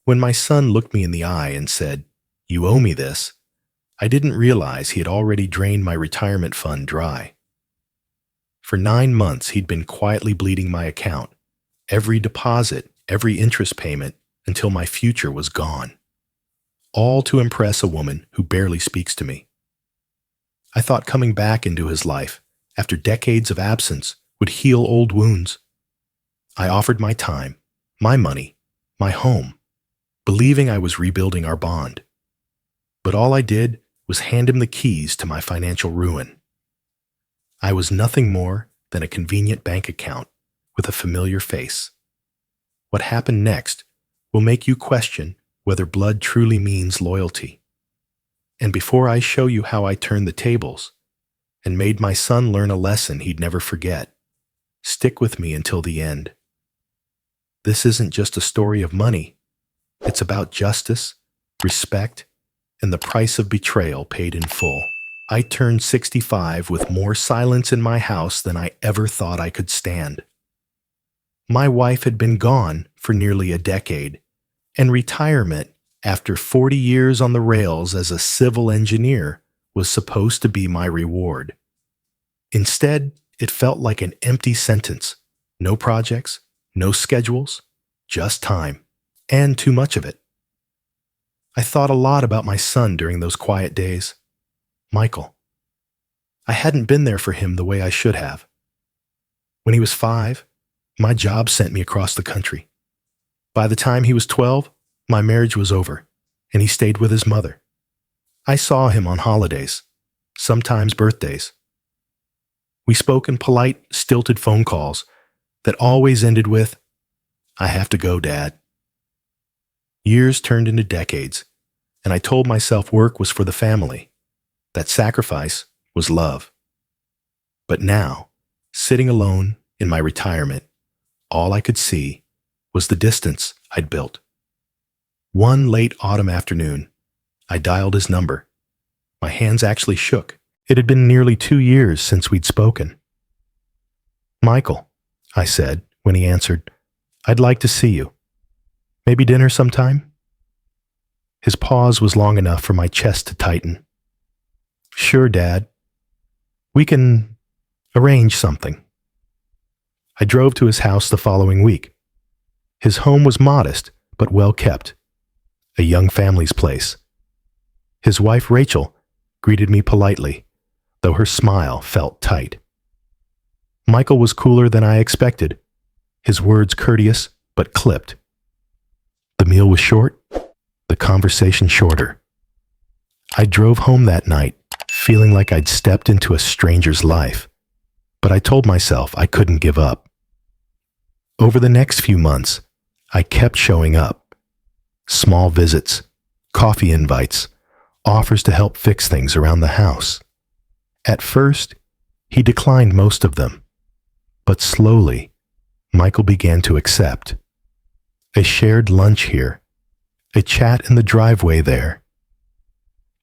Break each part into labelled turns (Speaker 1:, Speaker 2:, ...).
Speaker 1: When my son looked me in the eye and said, "You owe me this," I didn't realize he had already drained my retirement fund dry. For 9 months, he'd been quietly bleeding my account, every deposit, every interest payment, until my future was gone. All to impress a woman who barely speaks to me. I thought coming back into his life, after decades of absence, would heal old wounds. I offered my time, my money, my home, believing I was rebuilding our bond. But all I did was hand him the keys to my financial ruin. I was nothing more than a convenient bank account with a familiar face. What happened next will make you question whether blood truly means loyalty. And before I show you how I turned the tables and made my son learn a lesson he'd never forget, stick with me until the end. This isn't just a story of money. It's about justice, respect, and the price of betrayal paid in full. I turned 65 with more silence in my house than I ever thought I could stand. My wife had been gone for nearly a decade, and retirement after 40 years on the rails as a civil engineer was supposed to be my reward. Instead, it felt like an empty sentence. No projects, no schedules, just time, and too much of it. I thought a lot about my son during those quiet days. Michael. I hadn't been there for him the way I should have. When he was 5, my job sent me across the country. By the time he was 12, my marriage was over, and he stayed with his mother. I saw him on holidays, sometimes birthdays. We spoke in polite, stilted phone calls that always ended with, "I have to go, Dad." Years turned into decades, and I told myself work was for the family, that sacrifice was love. But now, sitting alone in my retirement, all I could see was the distance I'd built. One late autumn afternoon, I dialed his number. My hands actually shook. It had been nearly 2 years since we'd spoken. "Michael," I said when he answered, "I'd like to see you. Maybe dinner sometime?" His pause was long enough for my chest to tighten. "Sure, Dad. We can arrange something." I drove to his house the following week. His home was modest but well kept, a young family's place. His wife, Rachel, greeted me politely, though her smile felt tight. Michael was cooler than I expected, his words courteous but clipped. The meal was short, the conversation shorter. I drove home that night, feeling like I'd stepped into a stranger's life, but I told myself I couldn't give up. Over the next few months, I kept showing up. Small visits, coffee invites, offers to help fix things around the house. At first, he declined most of them, but slowly, Michael began to accept. A shared lunch here, a chat in the driveway there.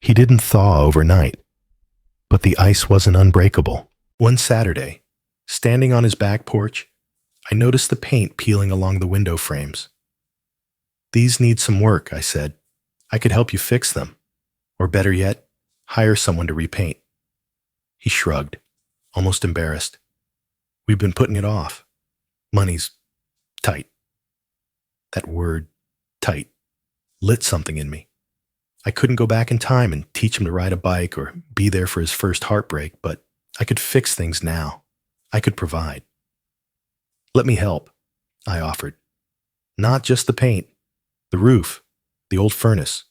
Speaker 1: He didn't thaw overnight, but the ice wasn't unbreakable. One Saturday, standing on his back porch, I noticed the paint peeling along the window frames. "These need some work," I said. "I could help you fix them. Or better yet, hire someone to repaint." He shrugged, almost embarrassed. "We've been putting it off. Money's tight." That word, tight, lit something in me. I couldn't go back in time and teach him to ride a bike or be there for his first heartbreak, but I could fix things now. I could provide. "Let me help," I offered. "Not just the paint, the roof, the old furnace.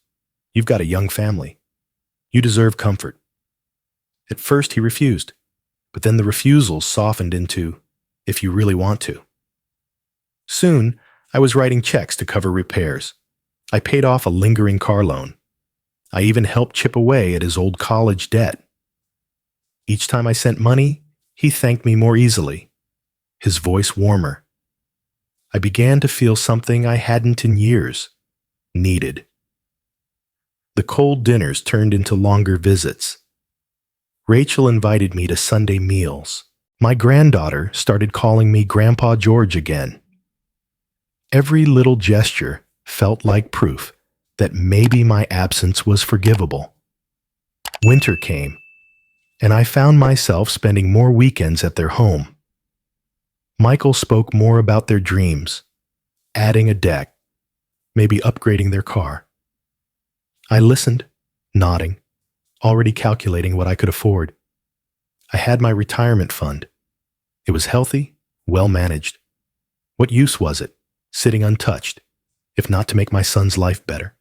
Speaker 1: You've got a young family. You deserve comfort." At first he refused, but then the refusals softened into, "if you really want to." Soon, I was writing checks to cover repairs. I paid off a lingering car loan. I even helped chip away at his old college debt. Each time I sent money, he thanked me more easily, his voice warmer. I began to feel something I hadn't in years, needed. The cold dinners turned into longer visits. Rachel invited me to Sunday meals. My granddaughter started calling me Grandpa George again. Every little gesture felt like proof that maybe my absence was forgivable. Winter came, and I found myself spending more weekends at their home. Michael spoke more about their dreams, adding a deck, maybe upgrading their car. I listened, nodding, already calculating what I could afford. I had my retirement fund. It was healthy, well managed. What use was it, sitting untouched, if not to make my son's life better?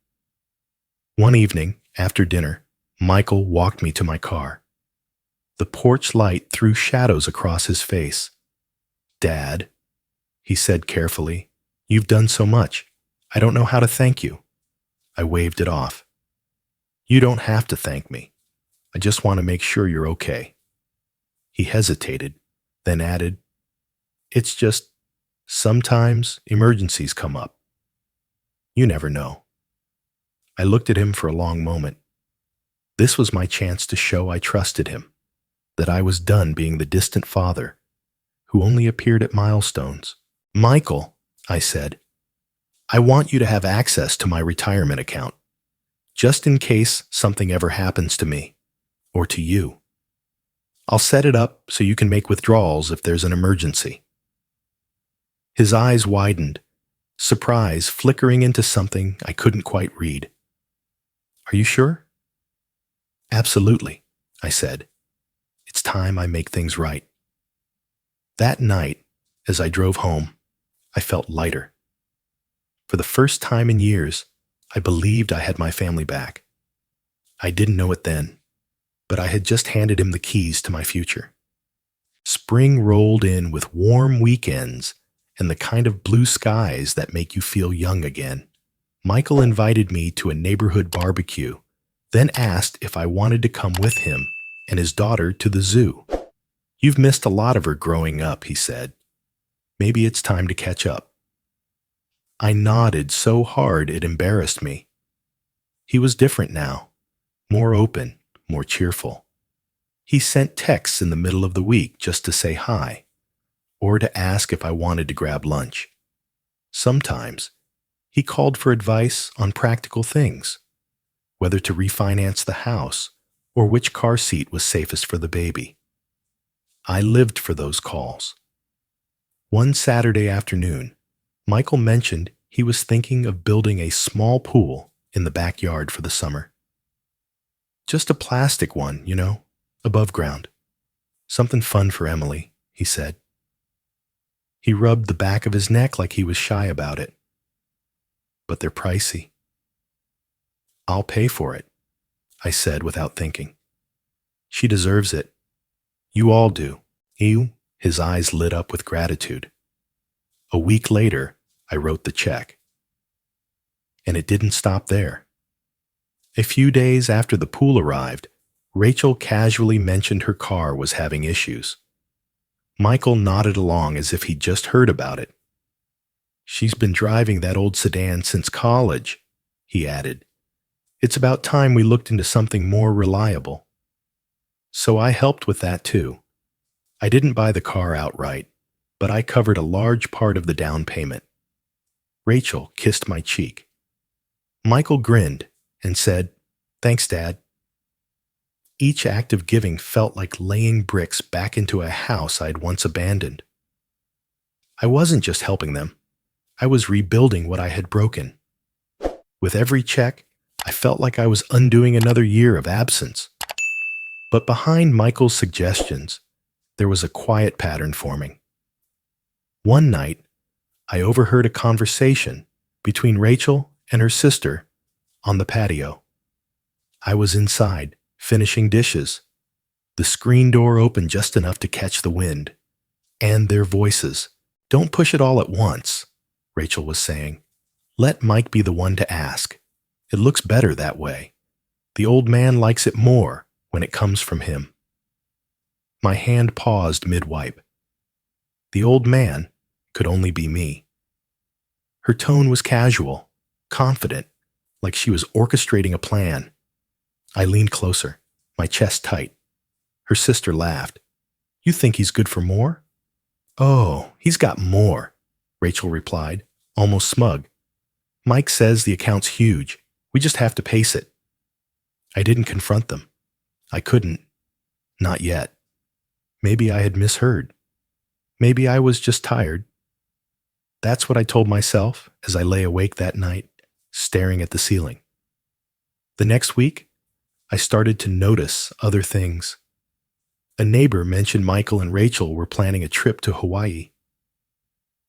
Speaker 1: One evening, after dinner, Michael walked me to my car. The porch light threw shadows across his face. "Dad," he said carefully, "you've done so much. I don't know how to thank you." I waved it off. "You don't have to thank me. I just want to make sure you're okay." He hesitated, then added, "It's just, sometimes emergencies come up. You never know." I looked at him for a long moment. This was my chance to show I trusted him, that I was done being the distant father who only appeared at milestones. "Michael," I said, "I want you to have access to my retirement account, just in case something ever happens to me, or to you. I'll set it up so you can make withdrawals if there's an emergency." His eyes widened, surprise flickering into something I couldn't quite read. "Are you sure?" "Absolutely," I said. "It's time I make things right." That night, as I drove home, I felt lighter. For the first time in years, I believed I had my family back. I didn't know it then, but I had just handed him the keys to my future. Spring rolled in with warm weekends and the kind of blue skies that make you feel young again. Michael invited me to a neighborhood barbecue, then asked if I wanted to come with him and his daughter to the zoo. "You've missed a lot of her growing up," he said. "Maybe it's time to catch up." I nodded so hard it embarrassed me. He was different now, more open, more cheerful. He sent texts in the middle of the week just to say hi, or to ask if I wanted to grab lunch. Sometimes, he called for advice on practical things, whether to refinance the house or which car seat was safest for the baby. I lived for those calls. One Saturday afternoon, Michael mentioned he was thinking of building a small pool in the backyard for the summer. "Just a plastic one, above ground. Something fun for Emily," he said. He rubbed the back of his neck like he was shy about it. "But they're pricey." "I'll pay for it," I said without thinking. "She deserves it. You all do." His eyes lit up with gratitude. A week later, I wrote the check. And it didn't stop there. A few days after the pool arrived, Rachel casually mentioned her car was having issues. Michael nodded along as if he'd just heard about it. "She's been driving that old sedan since college," he added. "It's about time we looked into something more reliable." So I helped with that too. I didn't buy the car outright, but I covered a large part of the down payment. Rachel kissed my cheek. Michael grinned and said, "Thanks, Dad." Each act of giving felt like laying bricks back into a house I'd once abandoned. I wasn't just helping them. I was rebuilding what I had broken. With every check, I felt like I was undoing another year of absence. But behind Michael's suggestions, there was a quiet pattern forming. One night, I overheard a conversation between Rachel and her sister on the patio. I was inside, finishing dishes. The screen door opened just enough to catch the wind. And their voices. "Don't push it all at once," Rachel was saying. "Let Mike be the one to ask. It looks better that way. The old man likes it more when it comes from him." My hand paused mid-wipe. The old man could only be me. Her tone was casual, confident, like she was orchestrating a plan. I leaned closer, my chest tight. Her sister laughed. "You think he's good for more?" "Oh, he's got more," Rachel replied, almost smug. Mike says the account's huge. We just have to pace it. I didn't confront them. I couldn't. Not yet. Maybe I had misheard. Maybe I was just tired. That's what I told myself as I lay awake that night, staring at the ceiling. The next week, I started to notice other things. A neighbor mentioned Michael and Rachel were planning a trip to Hawaii.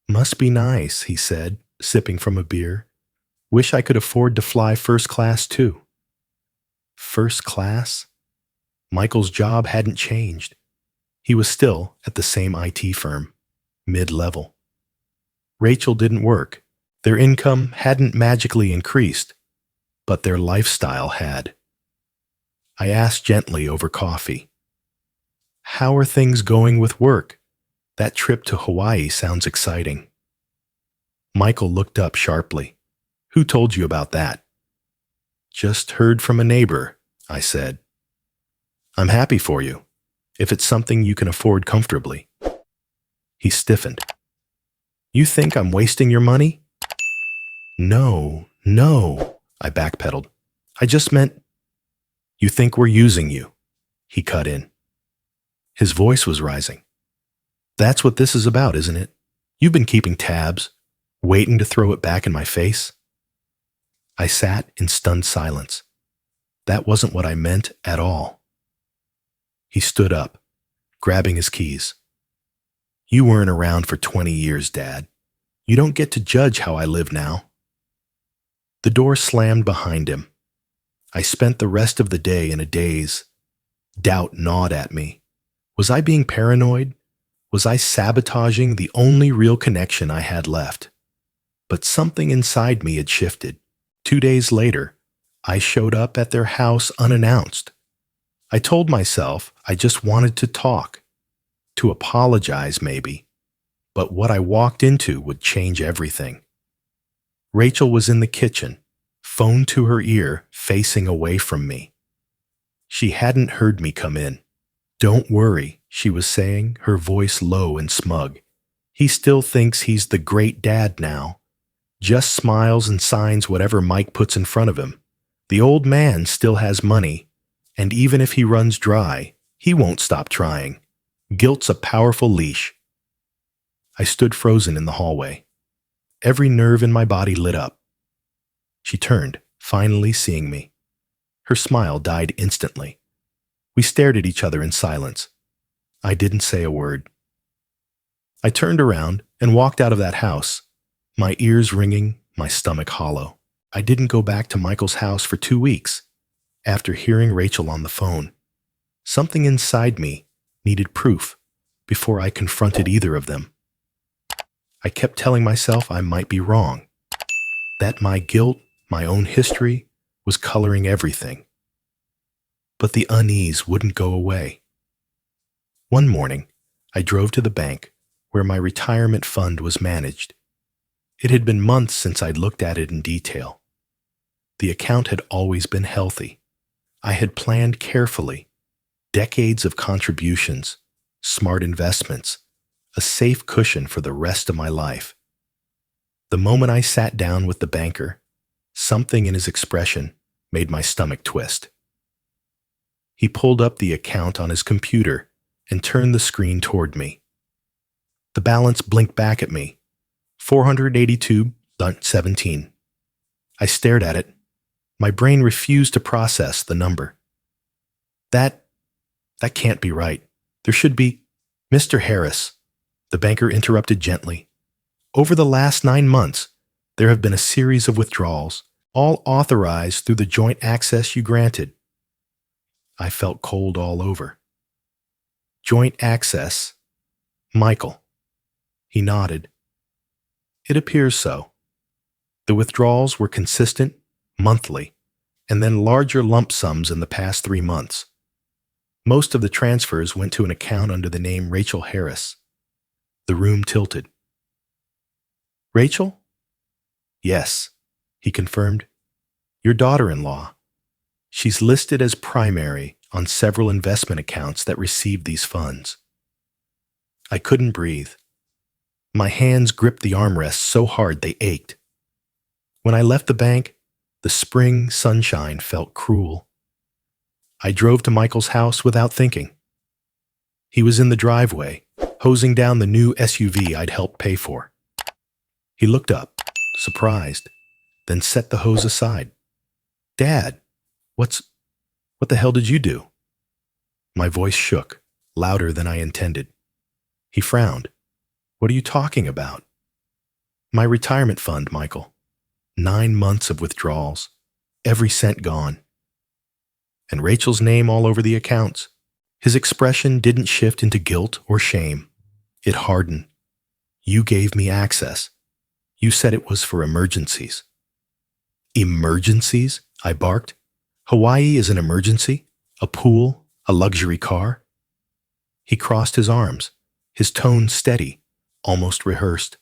Speaker 1: Must be nice, he said, sipping from a beer. Wish I could afford to fly first class too. First class? Michael's job hadn't changed. He was still at the same IT firm, mid-level. Rachel didn't work. Their income hadn't magically increased, but their lifestyle had. I asked gently over coffee, "How are things going with work? That trip to Hawaii sounds exciting." Michael looked up sharply. "Who told you about that?" "Just heard from a neighbor," I said. "I'm happy for you, if it's something you can afford comfortably." He stiffened. "You think I'm wasting your money?" No, I backpedaled. "I just meant—" "You think we're using you," he cut in. His voice was rising. "That's what this is about, isn't it? You've been keeping tabs, waiting to throw it back in my face." I sat in stunned silence. That wasn't what I meant at all. He stood up, grabbing his keys. "You weren't around for 20 years, Dad. You don't get to judge how I live now." The door slammed behind him. I spent the rest of the day in a daze. Doubt gnawed at me. Was I being paranoid? Was I sabotaging the only real connection I had left? But something inside me had shifted. 2 days later, I showed up at their house unannounced. I told myself I just wanted to talk, to apologize maybe, but what I walked into would change everything. Rachel was in the kitchen, phone to her ear, facing away from me. She hadn't heard me come in. "Don't worry," she was saying, her voice low and smug. "He still thinks he's the great dad now. Just smiles and signs whatever Mike puts in front of him. The old man still has money, and even if he runs dry, he won't stop trying. Guilt's a powerful leash." I stood frozen in the hallway. Every nerve in my body lit up. She turned, finally seeing me. Her smile died instantly. We stared at each other in silence. I didn't say a word. I turned around and walked out of that house, my ears ringing, my stomach hollow. I didn't go back to Michael's house for 2 weeks, after hearing Rachel on the phone. Something inside me needed proof before I confronted either of them. I kept telling myself I might be wrong, that my guilt, my own history, was coloring everything. But the unease wouldn't go away. One morning, I drove to the bank where my retirement fund was managed. It had been months since I'd looked at it in detail. The account had always been healthy. I had planned carefully, decades of contributions, smart investments, a safe cushion for the rest of my life. The moment I sat down with the banker, something in his expression made my stomach twist. He pulled up the account on his computer and turned the screen toward me. The balance blinked back at me, $482.17. I stared at it. My brain refused to process the number. That can't be right. There should be— "Mr. Harris," the banker interrupted gently. "Over the last 9 months, there have been a series of withdrawals, all authorized through the joint access you granted." I felt cold all over. "Joint access? Michael." He nodded. "It appears so. The withdrawals were consistent, monthly, and then larger lump sums in the past 3 months. Most of the transfers went to an account under the name Rachel Harris." The room tilted. "Rachel?" "Yes," he confirmed. "Your daughter-in-law. She's listed as primary on several investment accounts that received these funds." I couldn't breathe. My hands gripped the armrests so hard they ached. When I left the bank, the spring sunshine felt cruel. I drove to Michael's house without thinking. He was in the driveway, hosing down the new SUV I'd helped pay for. He looked up, surprised, then set the hose aside. "Dad, what the hell did you do?" My voice shook, louder than I intended. He frowned. "What are you talking about?" "My retirement fund, Michael. 9 months of withdrawals. Every cent gone. And Rachel's name all over the accounts." His expression didn't shift into guilt or shame. It hardened. "You gave me access. You said it was for emergencies." "Emergencies?" I barked. "Hawaii is an emergency? A pool? A luxury car?" He crossed his arms, his tone steady, almost rehearsed.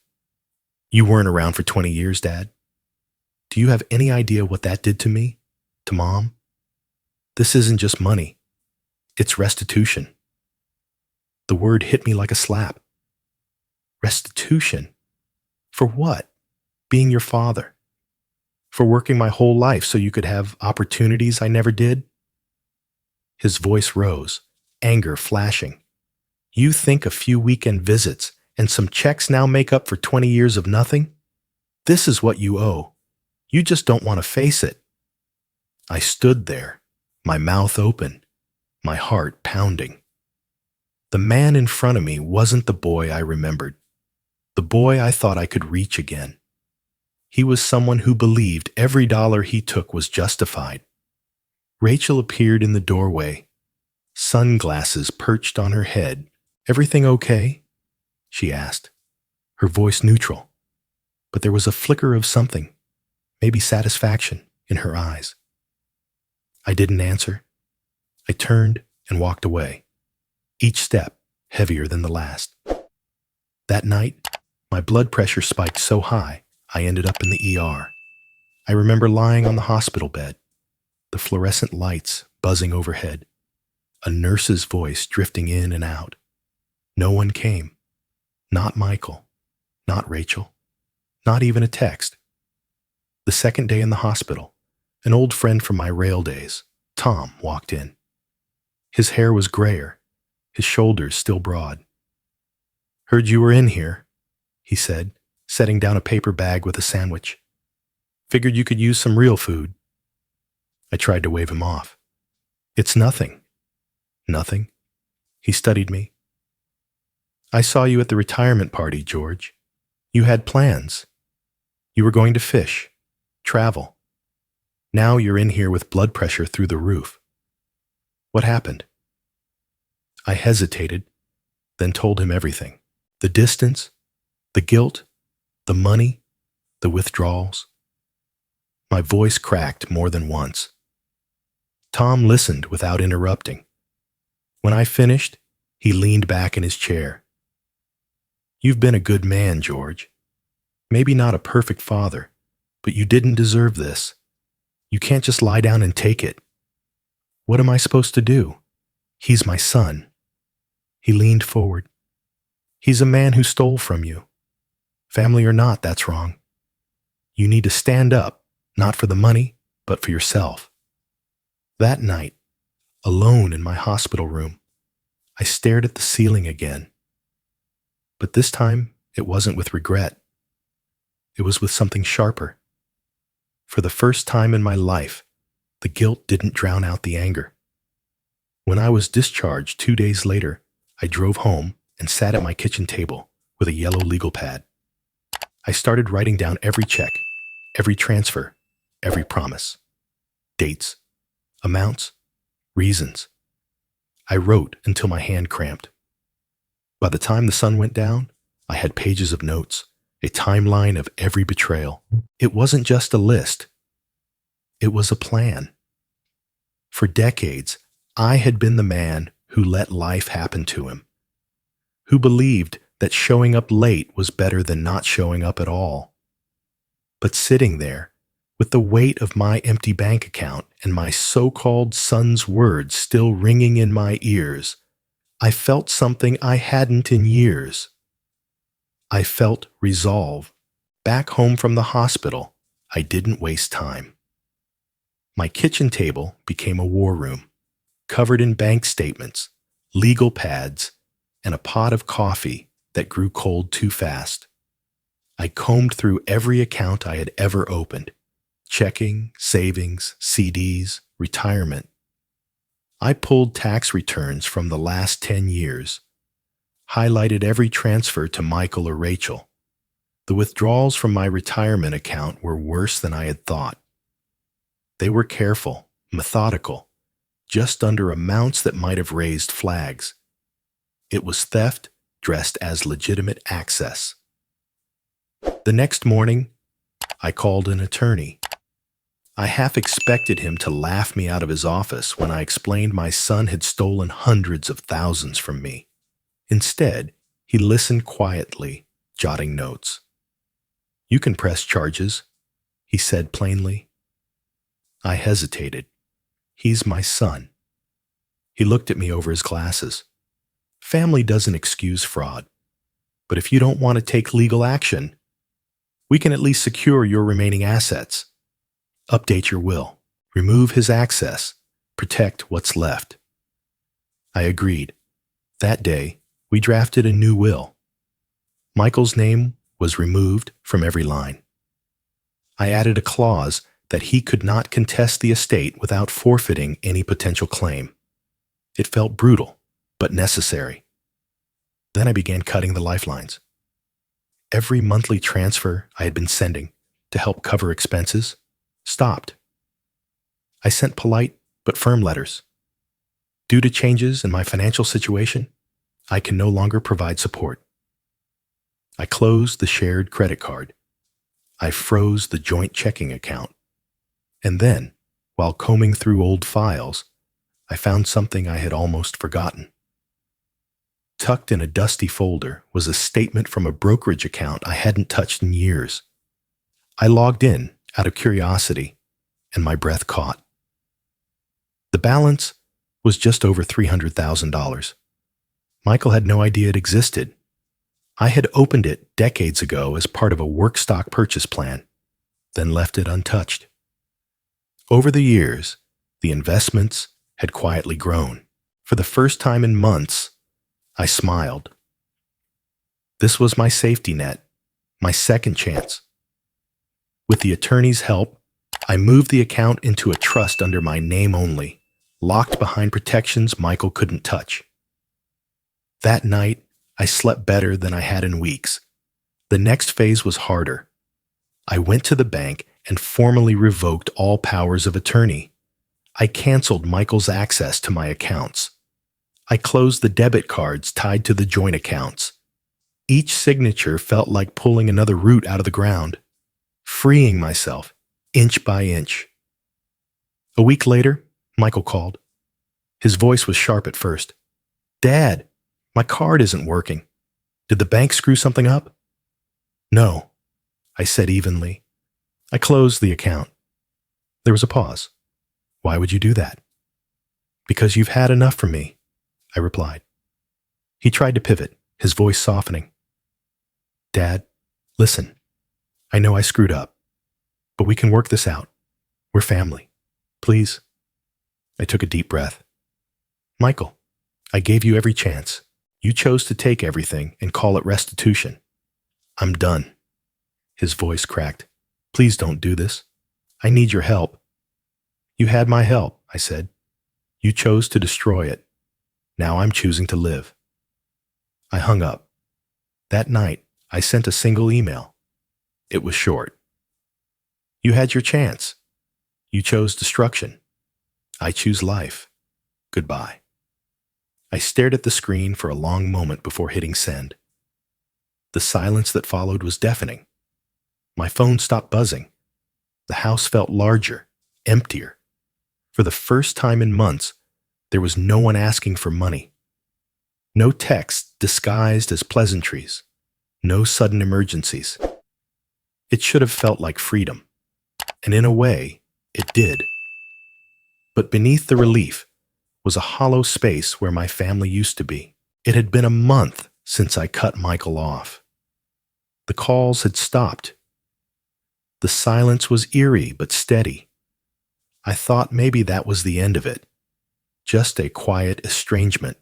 Speaker 1: "You weren't around for 20 years, Dad. Do you have any idea what that did to me? To Mom? This isn't just money. It's restitution." The word hit me like a slap. Restitution? For what? Being your father? For working my whole life so you could have opportunities I never did? His voice rose, anger flashing. "You think a few weekend visits and some checks now make up for 20 years of nothing? This is what you owe. You just don't want to face it." I stood there, my mouth open, my heart pounding. The man in front of me wasn't the boy I remembered, the boy I thought I could reach again. He was someone who believed every dollar he took was justified. Rachel appeared in the doorway, sunglasses perched on her head. "Everything okay?" she asked, her voice neutral, but there was a flicker of something, maybe satisfaction, in her eyes. I didn't answer. I turned and walked away, each step heavier than the last. That night, my blood pressure spiked so high, I ended up in the ER. I remember lying on the hospital bed, the fluorescent lights buzzing overhead, a nurse's voice drifting in and out. No one came. Not Michael, not Rachel, not even a text. The second day in the hospital, an old friend from my rail days, Tom, walked in. His hair was grayer, his shoulders still broad. "Heard you were in here," he said, setting down a paper bag with a sandwich. "Figured you could use some real food." I tried to wave him off. "It's nothing." "Nothing?" He studied me. "I saw you at the retirement party, George. You had plans. You were going to fish, travel. Now you're in here with blood pressure through the roof. What happened?" I hesitated, then told him everything. The distance, the guilt, the money, the withdrawals. My voice cracked more than once. Tom listened without interrupting. When I finished, he leaned back in his chair. "You've been a good man, George. Maybe not a perfect father, but you didn't deserve this. You can't just lie down and take it. What am I supposed to do? He's my son." He leaned forward. "He's a man who stole from you. Family or not, that's wrong. You need to stand up, not for the money, but for yourself." That night, alone in my hospital room, I stared at the ceiling again. But this time, it wasn't with regret. It was with something sharper. For the first time in my life, the guilt didn't drown out the anger. When I was discharged 2 days later, I drove home and sat at my kitchen table with a yellow legal pad. I started writing down every check, every transfer, every promise. Dates, amounts, reasons. I wrote until my hand cramped. By the time the sun went down, I had pages of notes, a timeline of every betrayal. It wasn't just a list. It was a plan. For decades, I had been the man who let life happen to him, who believed that showing up late was better than not showing up at all. But sitting there, with the weight of my empty bank account and my so-called son's words still ringing in my ears, I felt something I hadn't in years. I felt resolve. Back home from the hospital, I didn't waste time. My kitchen table became a war room, covered in bank statements, legal pads, and a pot of coffee that grew cold too fast. I combed through every account I had ever opened: checking, savings, CDs, retirement. I pulled tax returns from the last 10 years, highlighted every transfer to Michael or Rachel. The withdrawals from my retirement account were worse than I had thought. They were careful, methodical, just under amounts that might have raised flags. It was theft dressed as legitimate access. The next morning, I called an attorney. I half expected him to laugh me out of his office when I explained my son had stolen hundreds of thousands from me. Instead, he listened quietly, jotting notes. "You can press charges," he said plainly. I hesitated. He's my son. He looked at me over his glasses. "Family doesn't excuse fraud. But if you don't want to take legal action, we can at least secure your remaining assets. Update your will, remove his access, protect what's left." I agreed. That day, we drafted a new will. Michael's name was removed from every line. I added a clause that he could not contest the estate without forfeiting any potential claim. It felt brutal, but necessary. Then I began cutting the lifelines. Every monthly transfer I had been sending to help cover expenses stopped. I sent polite but firm letters. "Due to changes in my financial situation, I can no longer provide support." I closed the shared credit card. I froze the joint checking account. And then, while combing through old files, I found something I had almost forgotten. Tucked in a dusty folder was a statement from a brokerage account I hadn't touched in years. I logged in out of curiosity, and my breath caught. The balance was just over $300,000. Michael had no idea it existed. I had opened it decades ago as part of a work stock purchase plan, then left it untouched. Over the years, the investments had quietly grown. For the first time in months, I smiled. This was my safety net, my second chance. With the attorney's help, I moved the account into a trust under my name only, locked behind protections Michael couldn't touch. That night, I slept better than I had in weeks. The next phase was harder. I went to the bank and formally revoked all powers of attorney. I canceled Michael's access to my accounts. I closed the debit cards tied to the joint accounts. Each signature felt like pulling another root out of the ground, freeing myself inch by inch. A week later, Michael called. His voice was sharp at first. "Dad, my card isn't working. Did the bank screw something up?" "No," I said evenly. "I closed the account." There was a pause. "Why would you do that?" "Because you've had enough from me," I replied. He tried to pivot, his voice softening. "Dad, listen. I know I screwed up, but we can work this out. We're family. Please." I took a deep breath. "Michael, I gave you every chance. You chose to take everything and call it restitution. I'm done." His voice cracked. "Please don't do this. I need your help." "You had my help," I said. "You chose to destroy it. Now I'm choosing to live." I hung up. That night, I sent a single email. It was short. "You had your chance. You chose destruction. I choose life. Goodbye." I stared at the screen for a long moment before hitting send. The silence that followed was deafening. My phone stopped buzzing. The house felt larger, emptier. For the first time in months, there was no one asking for money. No texts disguised as pleasantries. No sudden emergencies. It should have felt like freedom. And in a way, it did. But beneath the relief was a hollow space where my family used to be. It had been a month since I cut Michael off. The calls had stopped. The silence was eerie but steady. I thought maybe that was the end of it, just a quiet estrangement.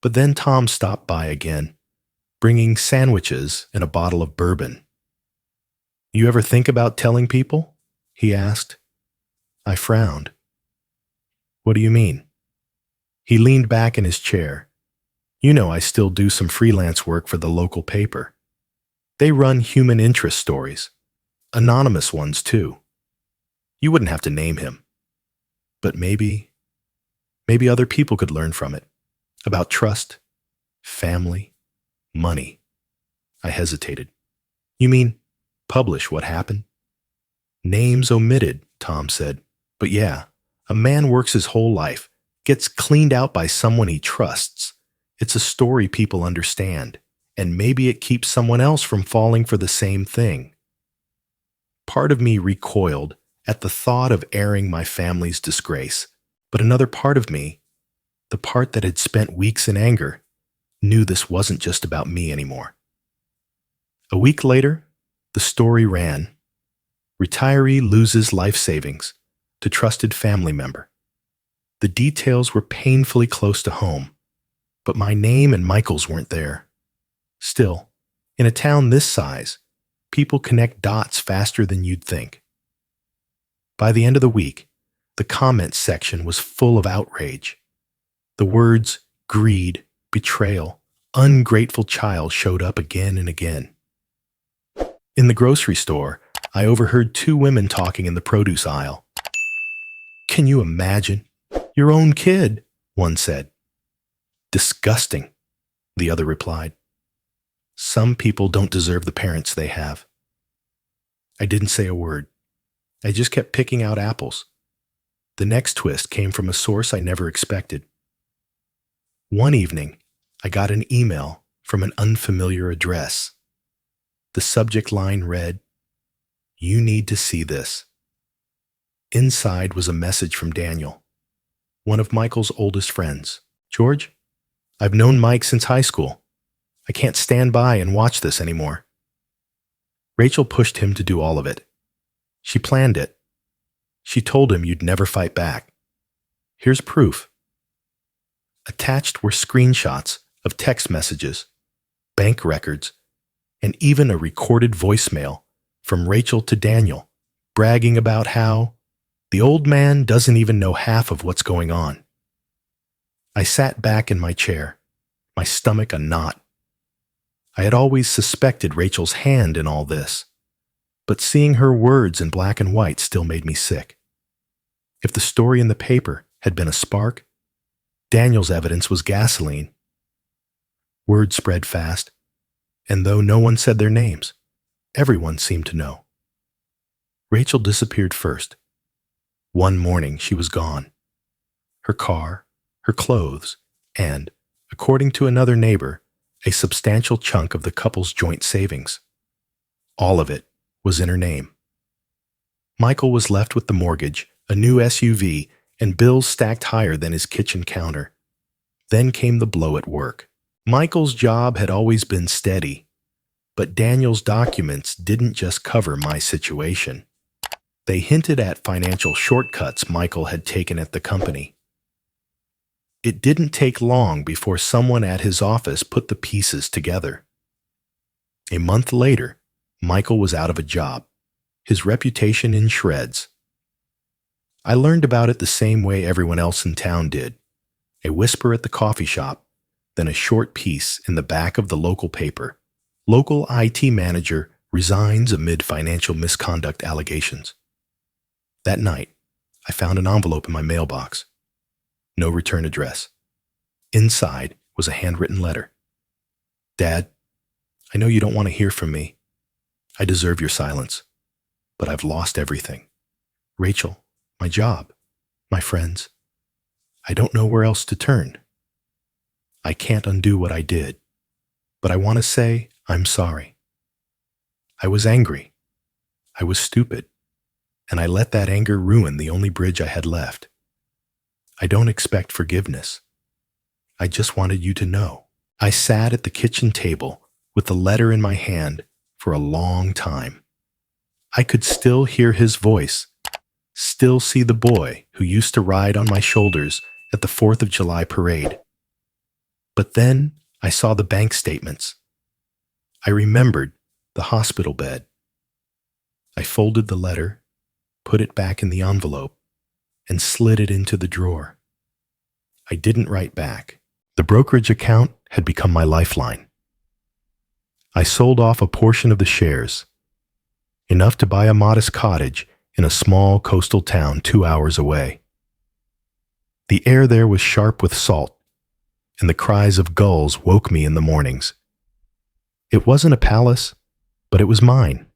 Speaker 1: But then Tom stopped by again, bringing sandwiches and a bottle of bourbon. "You ever think about telling people?" he asked. I frowned. "What do you mean?" He leaned back in his chair. "You know I still do some freelance work for the local paper. They run human interest stories, anonymous ones too. You wouldn't have to name him. But maybe other people could learn from it. About trust, family, money." I hesitated. "You mean publish what happened?" "Names omitted," Tom said. "But yeah, a man works his whole life, gets cleaned out by someone he trusts. It's a story people understand, and maybe it keeps someone else from falling for the same thing." Part of me recoiled at the thought of airing my family's disgrace, but another part of me, the part that had spent weeks in anger, knew this wasn't just about me anymore. A week later, the story ran: "Retiree loses life savings to trusted family member." The details were painfully close to home, but my name and Michael's weren't there. Still, in a town this size, people connect dots faster than you'd think. By the end of the week, the comments section was full of outrage. The words greed, betrayal, ungrateful child showed up again and again. In the grocery store, I overheard two women talking in the produce aisle. "Can you imagine? Your own kid," one said. "Disgusting," the other replied. "Some people don't deserve the parents they have." I didn't say a word. I just kept picking out apples. The next twist came from a source I never expected. One evening, I got an email from an unfamiliar address. The subject line read, "You need to see this." Inside was a message from Daniel, one of Michael's oldest friends. "George, I've known Mike since high school. I can't stand by and watch this anymore." Rachel pushed him to do all of it. She planned it. She told him you'd never fight back. Here's proof. Attached were screenshots of text messages, bank records, and even a recorded voicemail from Rachel to Daniel, bragging about how the old man doesn't even know half of what's going on. I sat back in my chair, my stomach a knot. I had always suspected Rachel's hand in all this, but seeing her words in black and white still made me sick. If the story in the paper had been a spark, Daniel's evidence was gasoline. Word spread fast, and though no one said their names, everyone seemed to know. Rachel disappeared first. One morning she was gone. Her car, her clothes, and, according to another neighbor, a substantial chunk of the couple's joint savings. All of it was in her name. Michael was left with the mortgage, a new SUV, and bills stacked higher than his kitchen counter. Then came the blow at work. Michael's job had always been steady, but Daniel's documents didn't just cover my situation. They hinted at financial shortcuts Michael had taken at the company. It didn't take long before someone at his office put the pieces together. A month later, Michael was out of a job, his reputation in shreds. I learned about it the same way everyone else in town did, a whisper at the coffee shop, then a short piece in the back of the local paper. Local IT manager resigns amid financial misconduct allegations. That night, I found an envelope in my mailbox. No return address. Inside was a handwritten letter. "Dad, I know you don't want to hear from me. I deserve your silence, but I've lost everything. Rachel, my job, my friends. I don't know where else to turn. I can't undo what I did, but I want to say I'm sorry. I was angry. I was stupid, and I let that anger ruin the only bridge I had left. I don't expect forgiveness. I just wanted you to know." I sat at the kitchen table with the letter in my hand for a long time. I could still hear his voice, still see the boy who used to ride on my shoulders at the 4th of July parade. But then I saw the bank statements. I remembered the hospital bed. I folded the letter, put it back in the envelope, and slid it into the drawer. I didn't write back. The brokerage account had become my lifeline. I sold off a portion of the shares, enough to buy a modest cottage in a small coastal town 2 hours away. The air there was sharp with salt, and the cries of gulls woke me in the mornings. It wasn't a palace, but it was mine,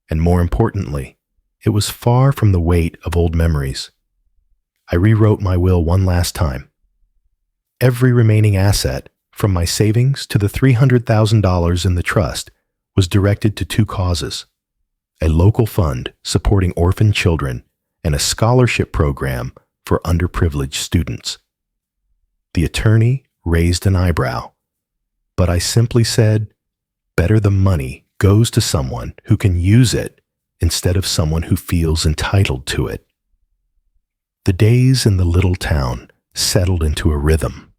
Speaker 1: and more importantly, it was far from the weight of old memories. I rewrote my will one last time. Every remaining asset, from my savings to the $300,000 in the trust, was directed to 2 causes: a local fund supporting orphan children and a scholarship program for underprivileged students. The attorney raised an eyebrow, but I simply said, better the money goes to someone who can use it instead of someone who feels entitled to it. The days in the little town settled into a rhythm.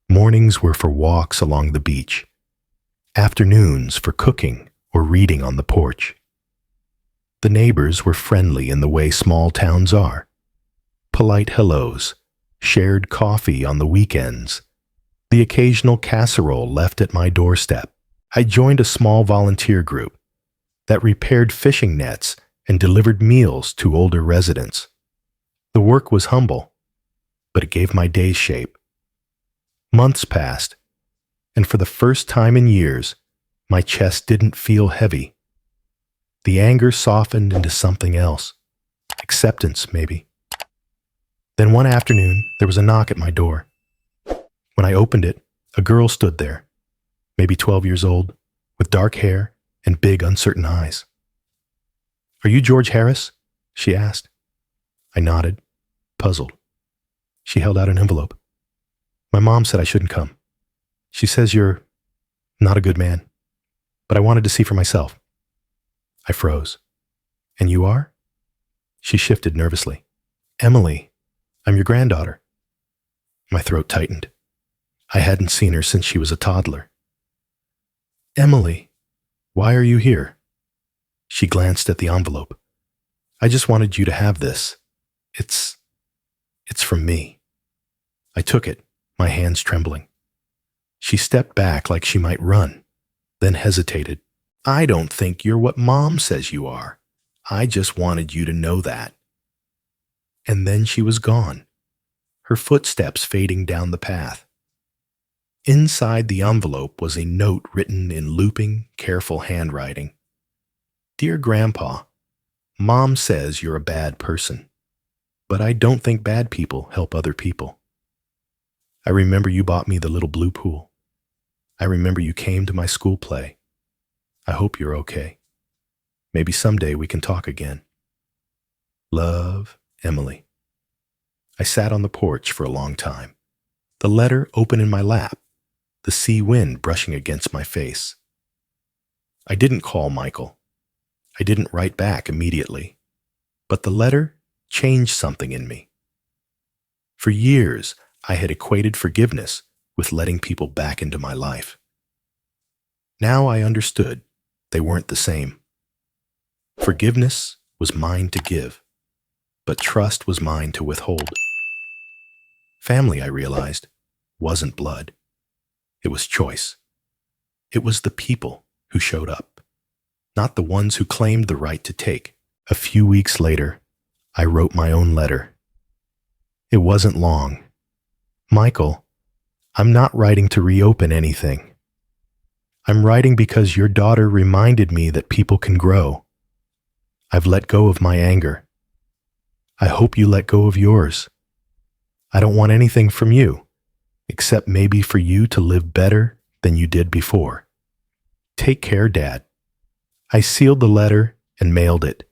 Speaker 1: Mornings were for walks along the beach, afternoons for cooking or reading on the porch. The neighbors were friendly in the way small towns are. Polite hellos, shared coffee on the weekends, the occasional casserole left at my doorstep. I joined a small volunteer group that repaired fishing nets and delivered meals to older residents. The work was humble, but it gave my days shape. Months passed, and for the first time in years, my chest didn't feel heavy. The anger softened into something else. Acceptance, maybe. Then one afternoon, there was a knock at my door. When I opened it, a girl stood there, maybe 12 years old, with dark hair and big, uncertain eyes. "Are you George Harris?" she asked. I nodded, puzzled. She held out an envelope. "My mom said I shouldn't come. She says you're not a good man, but I wanted to see for myself." I froze. "And you are?" She shifted nervously. "Emily, I'm your granddaughter." My throat tightened. I hadn't seen her since she was a toddler. "Emily, why are you here?" She glanced at the envelope. "I just wanted you to have this. It's from me." I took it, my hands trembling. She stepped back like she might run, then hesitated. "I don't think you're what Mom says you are. I just wanted you to know that." And then she was gone, her footsteps fading down the path. Inside the envelope was a note written in looping, careful handwriting. "Dear Grandpa, Mom says you're a bad person, but I don't think bad people help other people. I remember you bought me the little blue pool. I remember you came to my school play. I hope you're okay. Maybe someday we can talk again. Love, Emily." I sat on the porch for a long time, the letter open in my lap, the sea wind brushing against my face. I didn't call Michael. I didn't write back immediately, but the letter changed something in me. For years, I had equated forgiveness with letting people back into my life. Now I understood they weren't the same. Forgiveness was mine to give, but trust was mine to withhold. Family, I realized, wasn't blood. It was choice. It was the people who showed up, not the ones who claimed the right to take. A few weeks later, I wrote my own letter. It wasn't long. "Michael, I'm not writing to reopen anything. I'm writing because your daughter reminded me that people can grow. I've let go of my anger. I hope you let go of yours. I don't want anything from you, except maybe for you to live better than you did before. Take care, Dad." I sealed the letter and mailed it.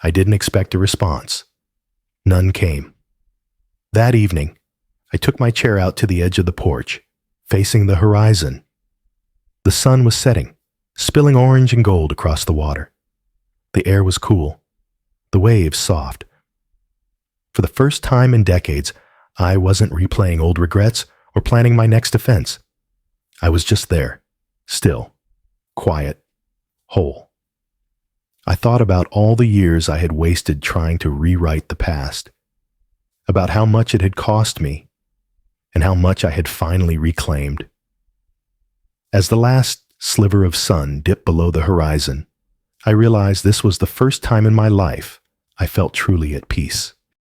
Speaker 1: I didn't expect a response. None came. That evening, I took my chair out to the edge of the porch, facing the horizon. The sun was setting, spilling orange and gold across the water. The air was cool, the waves soft. For the first time in decades, I wasn't replaying old regrets or planning my next offense. I was just there, still, quiet, whole. I thought about all the years I had wasted trying to rewrite the past, about how much it had cost me, and how much I had finally reclaimed. As the last sliver of sun dipped below the horizon, I realized this was the first time in my life I felt truly at peace.